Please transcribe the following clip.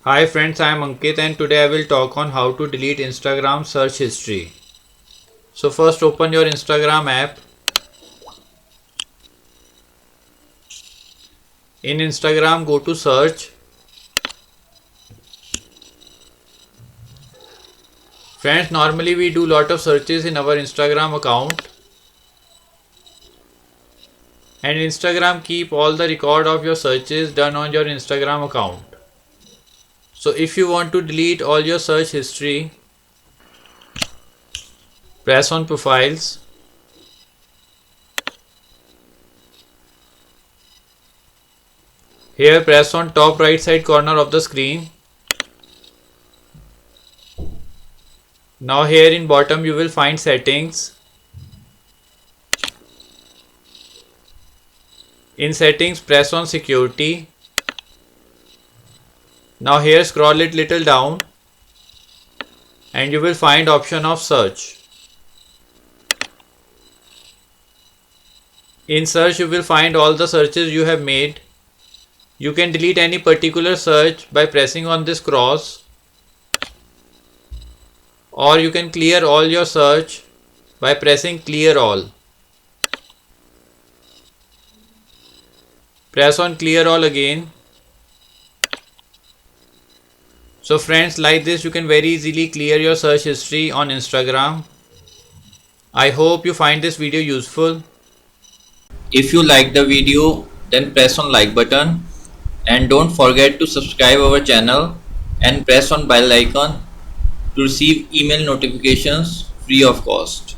Hi friends, I am Ankit and today I will talk on how to delete Instagram search history. So first open your Instagram app. In Instagram go to search. Friends, normally we do lot of searches in our Instagram account. And Instagram keep all the record of your searches done on your Instagram account. So if you want to delete all your search history, press on profiles. Here press on top right side corner of the screen. Now here in bottom you will find settings. In settings press on security. Now here scroll it little down and you will find option of search. In search you will find all the searches you have made. You can delete any particular search by pressing on this cross, or you can clear all your search by pressing clear all. Press on clear all again. So friends, like this you can very easily clear your search history on Instagram. I hope you find this video useful. If you like the video, then press on like button and don't forget to subscribe our channel and press on bell icon to receive email notifications free of cost.